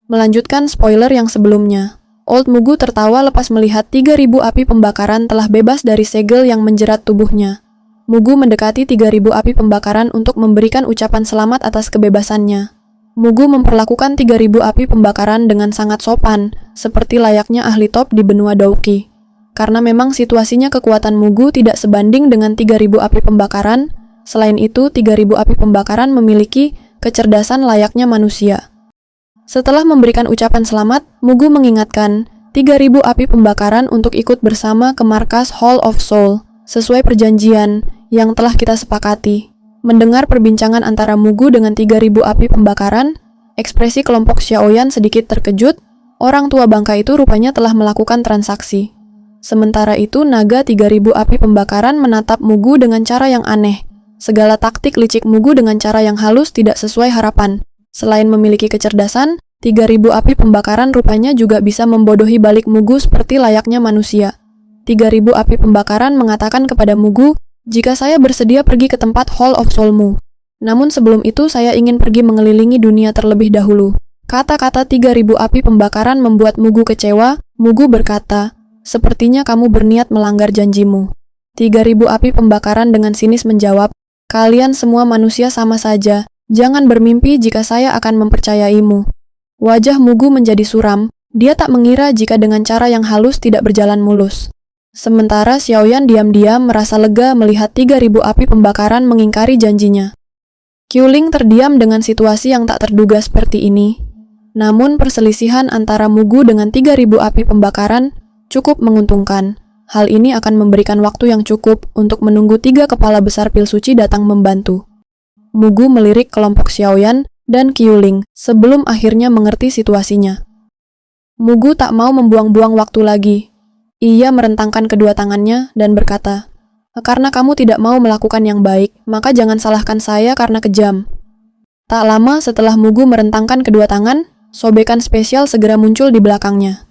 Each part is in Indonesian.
Melanjutkan spoiler yang sebelumnya. Old Mugu tertawa lepas melihat 3.000 api pembakaran telah bebas dari segel yang menjerat tubuhnya. Mugu mendekati 3.000 api pembakaran untuk memberikan ucapan selamat atas kebebasannya. Mugu memperlakukan 3.000 api pembakaran dengan sangat sopan, seperti layaknya ahli top di benua Dauki. Karena memang situasinya kekuatan Mugu tidak sebanding dengan 3.000 api pembakaran, selain itu 3.000 api pembakaran memiliki kecerdasan layaknya manusia. Setelah memberikan ucapan selamat, Mugu mengingatkan 3.000 api pembakaran untuk ikut bersama ke markas Hall of Soul, sesuai perjanjian yang telah kita sepakati. Mendengar perbincangan antara Mugu dengan 3.000 api pembakaran, ekspresi kelompok Xiaoyan sedikit terkejut. Orang tua bangka itu rupanya telah melakukan transaksi. Sementara itu, naga 3.000 api pembakaran menatap Mugu dengan cara yang aneh. Segala taktik licik Mugu dengan cara yang halus tidak sesuai harapan. Selain memiliki kecerdasan, 3.000 api pembakaran rupanya juga bisa membodohi balik Mugu seperti layaknya manusia. 3.000 api pembakaran mengatakan kepada Mugu, "Jika saya bersedia pergi ke tempat Hall of Soul-mu. Namun sebelum itu saya ingin pergi mengelilingi dunia terlebih dahulu." Kata-kata 3.000 api pembakaran membuat Mugu kecewa. Mugu berkata, "Sepertinya kamu berniat melanggar janjimu." 3.000 api pembakaran dengan sinis menjawab, "Kalian semua manusia sama saja. Jangan bermimpi jika saya akan mempercayaimu." Wajah Mugu menjadi suram. Dia tak mengira jika dengan cara yang halus tidak berjalan mulus. Sementara Xiaoyan diam-diam merasa lega melihat 3.000 api pembakaran mengingkari janjinya. Qiuling terdiam dengan situasi yang tak terduga seperti ini. Namun perselisihan antara Mugu dengan 3.000 api pembakaran cukup menguntungkan. Hal ini akan memberikan waktu yang cukup untuk menunggu 3 kepala besar pil suci datang membantu. Mugu melirik kelompok Xiaoyan dan Qiuling sebelum akhirnya mengerti situasinya. Mugu tak mau membuang-buang waktu lagi. Ia merentangkan kedua tangannya dan berkata, "Karena kamu tidak mau melakukan yang baik, maka jangan salahkan saya karena kejam." Tak lama setelah Mugu merentangkan kedua tangan, sobekan spesial segera muncul di belakangnya.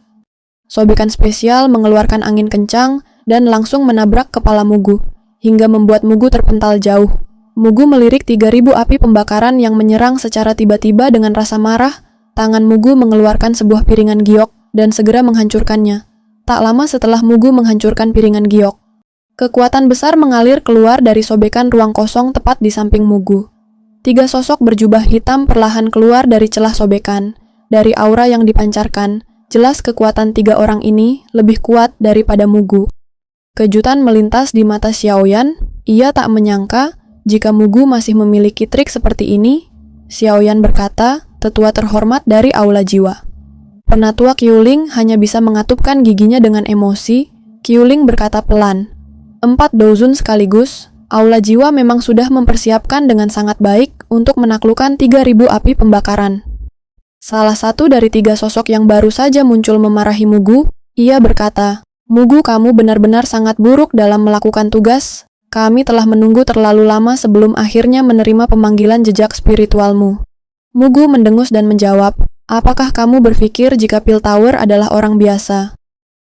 Sobekan spesial mengeluarkan angin kencang dan langsung menabrak kepala Mugu, hingga membuat Mugu terpental jauh. Mugu melirik 3.000 api pembakaran yang menyerang secara tiba-tiba dengan rasa marah. Tangan Mugu mengeluarkan sebuah piringan giok dan segera menghancurkannya. Tak lama setelah Mugu menghancurkan piringan giok, kekuatan besar mengalir keluar dari sobekan ruang kosong tepat di samping Mugu. 3 sosok berjubah hitam perlahan keluar dari celah sobekan. Dari aura yang dipancarkan, jelas kekuatan 3 orang ini lebih kuat daripada Mugu. Kejutan melintas di mata Xiaoyan. Ia tak menyangka jika Mugu masih memiliki trik seperti ini. Xiaoyan berkata, "Tetua terhormat dari Aula Jiwa." Penatua Qiuling hanya bisa mengatupkan giginya dengan emosi. Qiuling berkata pelan, 4 douzun sekaligus, Aula Jiwa memang sudah mempersiapkan dengan sangat baik untuk menaklukkan 3.000 api pembakaran. Salah satu dari 3 sosok yang baru saja muncul memarahi Mugu. Ia berkata, "Mugu, kamu benar-benar sangat buruk dalam melakukan tugas. Kami telah menunggu terlalu lama sebelum akhirnya menerima pemanggilan jejak spiritualmu." Mugu mendengus dan menjawab, "Apakah kamu berpikir jika Pil Tower adalah orang biasa?"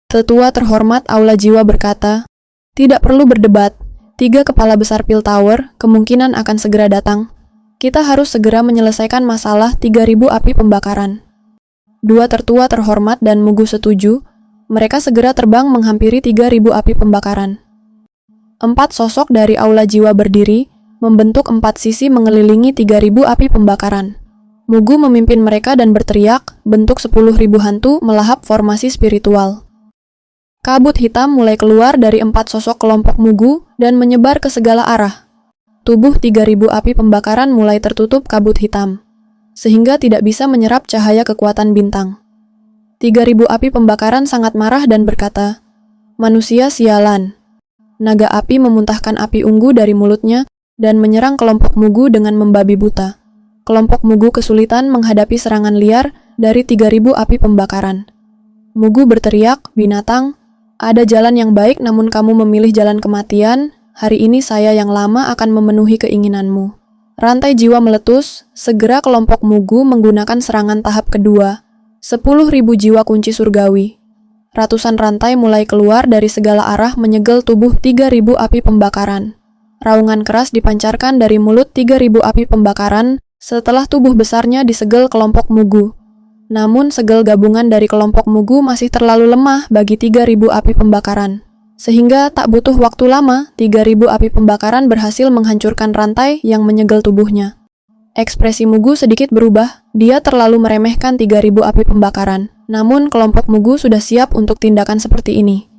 Tetua terhormat Aula Jiwa berkata, "Tidak perlu berdebat. 3 kepala besar Pil Tower kemungkinan akan segera datang. Kita harus segera menyelesaikan masalah 3.000 api pembakaran." 2 tertua terhormat dan Mugu setuju. Mereka segera terbang menghampiri 3.000 api pembakaran. 4 sosok dari Aula Jiwa berdiri, membentuk 4 sisi mengelilingi 3.000 api pembakaran. Mugu memimpin mereka dan berteriak, bentuk 10.000 hantu melahap formasi spiritual. Kabut hitam mulai keluar dari 4 sosok kelompok Mugu dan menyebar ke segala arah. Tubuh 3.000 api pembakaran mulai tertutup kabut hitam, sehingga tidak bisa menyerap cahaya kekuatan bintang. 3.000 api pembakaran sangat marah dan berkata, "Manusia sialan." Naga api memuntahkan api ungu dari mulutnya dan menyerang kelompok Mugu dengan membabi buta. Kelompok Mugu kesulitan menghadapi serangan liar dari 3.000 api pembakaran. Mugu berteriak, "Binatang, ada jalan yang baik namun kamu memilih jalan kematian. Hari ini saya yang lama akan memenuhi keinginanmu." Rantai jiwa meletus. Segera kelompok Mugu menggunakan serangan tahap kedua. 10.000 jiwa kunci surgawi. Ratusan rantai mulai keluar dari segala arah menyegel tubuh 3.000 api pembakaran. Raungan keras dipancarkan dari mulut 3.000 api pembakaran setelah tubuh besarnya disegel kelompok Mugu. Namun segel gabungan dari kelompok Mugu masih terlalu lemah bagi 3.000 api pembakaran. Sehingga tak butuh waktu lama, 3.000 api pembakaran berhasil menghancurkan rantai yang menyegel tubuhnya. Ekspresi Mugu sedikit berubah, dia terlalu meremehkan 3.000 api pembakaran. Namun kelompok Mugu sudah siap untuk tindakan seperti ini.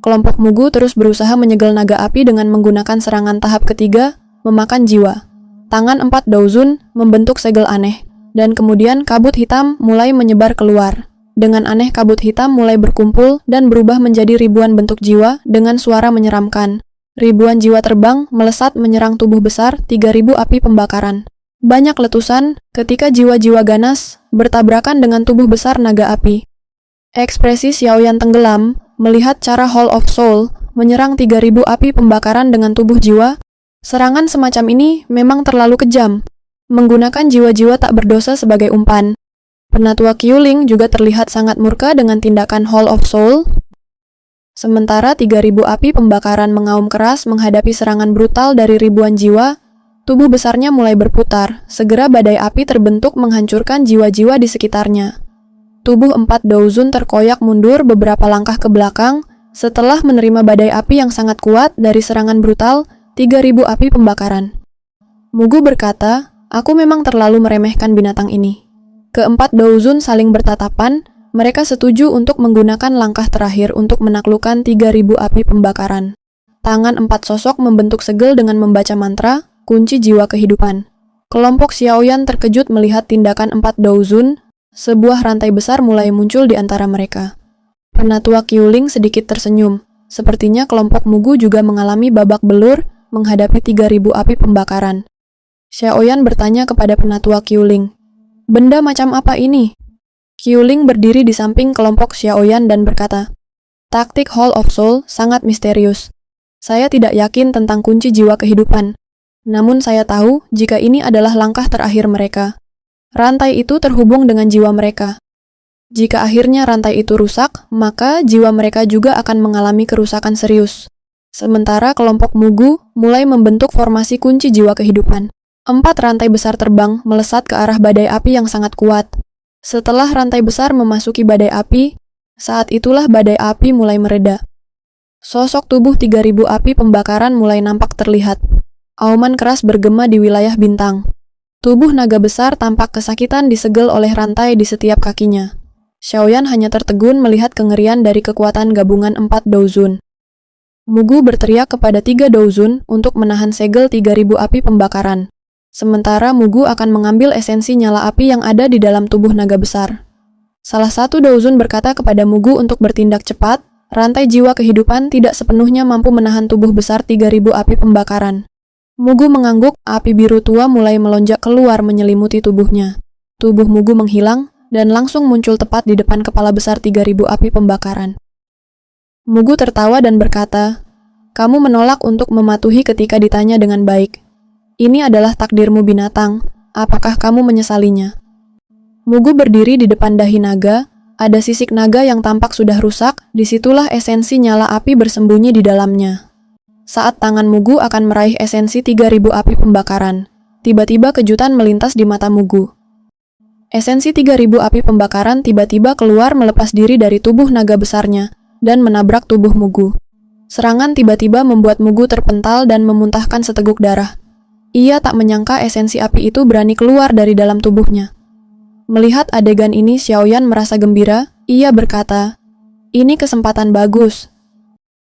Kelompok Mugu terus berusaha menyegel naga api dengan menggunakan serangan tahap ketiga, memakan jiwa. Tangan 4 Daozun membentuk segel aneh, dan kemudian kabut hitam mulai menyebar keluar. Dengan aneh kabut hitam mulai berkumpul dan berubah menjadi ribuan bentuk jiwa dengan suara menyeramkan. Ribuan jiwa terbang melesat menyerang tubuh besar 3.000 api pembakaran. Banyak letusan ketika jiwa-jiwa ganas bertabrakan dengan tubuh besar naga api. Ekspresi Xiaoyan tenggelam melihat cara Hall of Soul menyerang 3.000 api pembakaran dengan tubuh jiwa. Serangan semacam ini memang terlalu kejam, menggunakan jiwa-jiwa tak berdosa sebagai umpan. Penatua Qiuling juga terlihat sangat murka dengan tindakan Hall of Soul. Sementara 3.000 api pembakaran mengaum keras menghadapi serangan brutal dari ribuan jiwa, tubuh besarnya mulai berputar. Segera badai api terbentuk menghancurkan jiwa-jiwa di sekitarnya. Tubuh 4 Daozun terkoyak mundur beberapa langkah ke belakang setelah menerima badai api yang sangat kuat dari serangan brutal 3.000 api pembakaran. Mugu berkata, "Aku memang terlalu meremehkan binatang ini." Keempat Daozun saling bertatapan, mereka setuju untuk menggunakan langkah terakhir untuk menaklukkan 3.000 api pembakaran. Tangan 4 sosok membentuk segel dengan membaca mantra, kunci jiwa kehidupan. Kelompok Xiaoyan terkejut melihat tindakan 4 Daozun, sebuah rantai besar mulai muncul di antara mereka. Penatua Qiuling sedikit tersenyum, sepertinya kelompok Mugu juga mengalami babak belur menghadapi 3.000 api pembakaran. Xiaoyan bertanya kepada penatua Qiuling, "Benda macam apa ini?" Qiuling berdiri di samping kelompok Xiaoyan dan berkata, "Taktik Hall of Soul sangat misterius. Saya tidak yakin tentang kunci jiwa kehidupan. Namun saya tahu jika ini adalah langkah terakhir mereka. Rantai itu terhubung dengan jiwa mereka. Jika akhirnya rantai itu rusak, maka jiwa mereka juga akan mengalami kerusakan serius." Sementara kelompok Mugu mulai membentuk formasi kunci jiwa kehidupan. 4 rantai besar terbang melesat ke arah badai api yang sangat kuat. Setelah rantai besar memasuki badai api, saat itulah badai api mulai mereda. Sosok tubuh 3.000 api pembakaran mulai nampak terlihat. Auman keras bergema di wilayah bintang. Tubuh naga besar tampak kesakitan disegel oleh rantai di setiap kakinya. Xiaoyan hanya tertegun melihat kengerian dari kekuatan gabungan 4 Daozun. Mugu berteriak kepada 3 Daozun untuk menahan segel 3.000 api pembakaran. Sementara Mugu akan mengambil esensi nyala api yang ada di dalam tubuh naga besar. Salah satu Daozun berkata kepada Mugu untuk bertindak cepat, rantai jiwa kehidupan tidak sepenuhnya mampu menahan tubuh besar 3.000 api pembakaran. Mugu mengangguk, api biru tua mulai melonjak keluar menyelimuti tubuhnya. Tubuh Mugu menghilang, dan langsung muncul tepat di depan kepala besar 3.000 api pembakaran. Mugu tertawa dan berkata, "Kamu menolak untuk mematuhi ketika ditanya dengan baik. Ini adalah takdirmu binatang, apakah kamu menyesalinya?" Mugu berdiri di depan dahi naga, ada sisik naga yang tampak sudah rusak, disitulah esensi nyala api bersembunyi di dalamnya. Saat tangan Mugu akan meraih esensi 3.000 api pembakaran, tiba-tiba kejutan melintas di mata Mugu. Esensi 3.000 api pembakaran tiba-tiba keluar melepas diri dari tubuh naga besarnya, dan menabrak tubuh Mugu. Serangan tiba-tiba membuat Mugu terpental dan memuntahkan seteguk darah. Ia tak menyangka esensi api itu berani keluar dari dalam tubuhnya. Melihat adegan ini, Xiaoyan merasa gembira. Ia berkata, "Ini kesempatan bagus."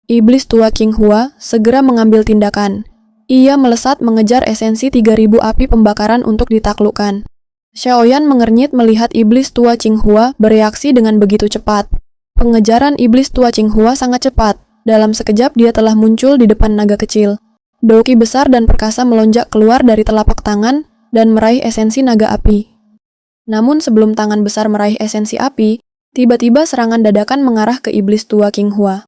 Iblis tua King Hua segera mengambil tindakan. Ia melesat mengejar esensi 3.000 api pembakaran untuk ditaklukkan. Xiaoyan mengernyit melihat iblis tua King Hua bereaksi dengan begitu cepat. Pengejaran iblis tua King Hua sangat cepat. Dalam sekejap dia telah muncul di depan naga kecil. Doki besar dan perkasa melonjak keluar dari telapak tangan dan meraih esensi naga api. Namun sebelum tangan besar meraih esensi api, tiba-tiba serangan dadakan mengarah ke iblis tua King Hua.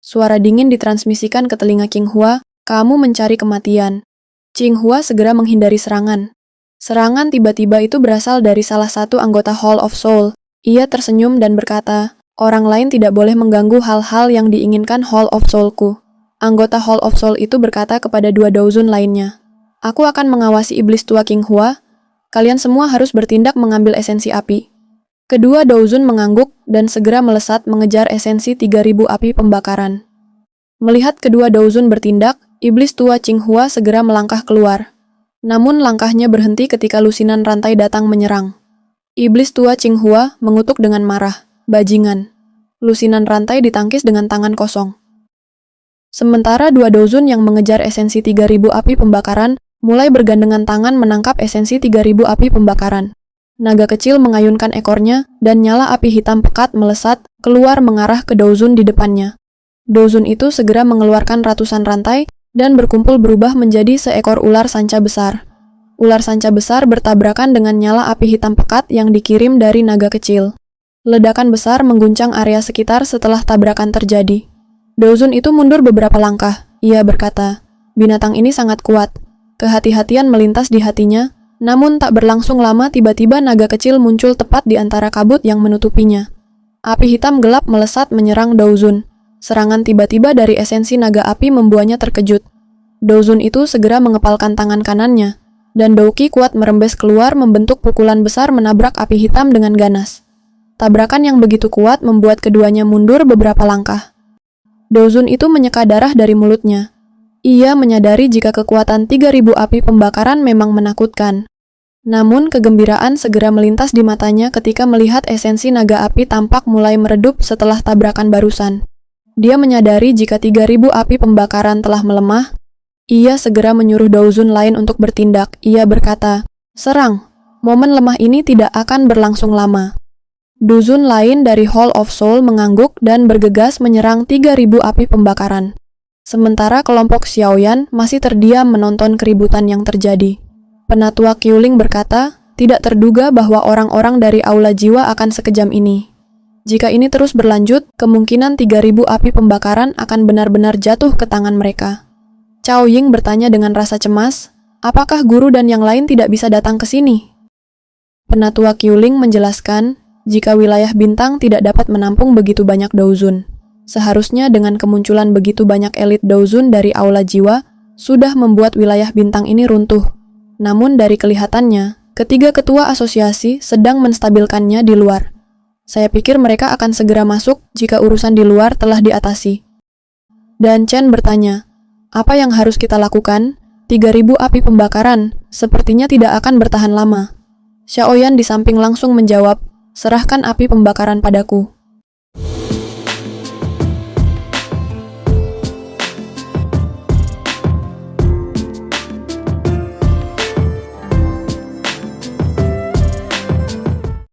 Suara dingin ditransmisikan ke telinga King Hua, "Kamu mencari kematian." King Hua segera menghindari serangan. Serangan tiba-tiba itu berasal dari salah satu anggota Hall of Soul. Ia tersenyum dan berkata, "Orang lain tidak boleh mengganggu hal-hal yang diinginkan Hall of Soul-ku." Anggota Hall of Soul itu berkata kepada 2 Daozun lainnya, "Aku akan mengawasi iblis tua King Hua. Kalian semua harus bertindak mengambil esensi api." Kedua Douzun mengangguk dan segera melesat mengejar esensi 3000 api pembakaran. Melihat kedua Douzun bertindak, iblis tua Qinghua segera melangkah keluar. Namun langkahnya berhenti ketika lusinan rantai datang menyerang. Iblis tua Qinghua mengutuk dengan marah, "Bajingan." Lusinan rantai ditangkis dengan tangan kosong. Sementara dua Douzun yang mengejar esensi 3000 api pembakaran mulai bergandengan tangan menangkap esensi 3000 api pembakaran. Naga kecil mengayunkan ekornya dan nyala api hitam pekat melesat keluar mengarah ke Douzun di depannya. Douzun itu segera mengeluarkan ratusan rantai dan berkumpul berubah menjadi seekor ular sanca besar. Ular sanca besar bertabrakan dengan nyala api hitam pekat yang dikirim dari naga kecil. Ledakan besar mengguncang area sekitar setelah tabrakan terjadi. Douzun itu mundur beberapa langkah. Ia berkata, "Binatang ini sangat kuat." Kehati-hatian melintas di hatinya, namun tak berlangsung lama tiba-tiba naga kecil muncul tepat di antara kabut yang menutupinya. Api hitam gelap melesat menyerang Douzun. Serangan tiba-tiba dari esensi naga api membuatnya terkejut. Douzun itu segera mengepalkan tangan kanannya, dan Douki kuat merembes keluar membentuk pukulan besar menabrak api hitam dengan ganas. Tabrakan yang begitu kuat membuat keduanya mundur beberapa langkah. Douzun itu menyeka darah dari mulutnya. Ia menyadari jika kekuatan 3000 api pembakaran memang menakutkan. Namun kegembiraan segera melintas di matanya ketika melihat esensi naga api tampak mulai meredup setelah tabrakan barusan. Dia menyadari jika 3000 api pembakaran telah melemah. Ia segera menyuruh Douzun lain untuk bertindak. Ia berkata, "Serang, momen lemah ini tidak akan berlangsung lama." Douzun lain dari Hall of Soul mengangguk dan bergegas menyerang 3000 api pembakaran. Sementara kelompok Xiaoyan masih terdiam menonton keributan yang terjadi. Penatua Qiuling berkata, "Tidak terduga bahwa orang-orang dari Aula Jiwa akan sekejam ini. Jika ini terus berlanjut, kemungkinan 3000 api pembakaran akan benar-benar jatuh ke tangan mereka." Cao Ying bertanya dengan rasa cemas, "Apakah guru dan yang lain tidak bisa datang ke sini?" Penatua Qiuling menjelaskan, jika wilayah bintang tidak dapat menampung begitu banyak Douzun. Seharusnya dengan kemunculan begitu banyak elit Douzun dari Aula Jiwa, sudah membuat wilayah bintang ini runtuh. Namun dari kelihatannya, ketiga ketua asosiasi sedang menstabilkannya di luar. Saya pikir mereka akan segera masuk jika urusan di luar telah diatasi. Dan Chen bertanya, "Apa yang harus kita lakukan? 3000 api pembakaran sepertinya tidak akan bertahan lama." Xiaoyan di samping langsung menjawab, "Serahkan api pembakaran padaku."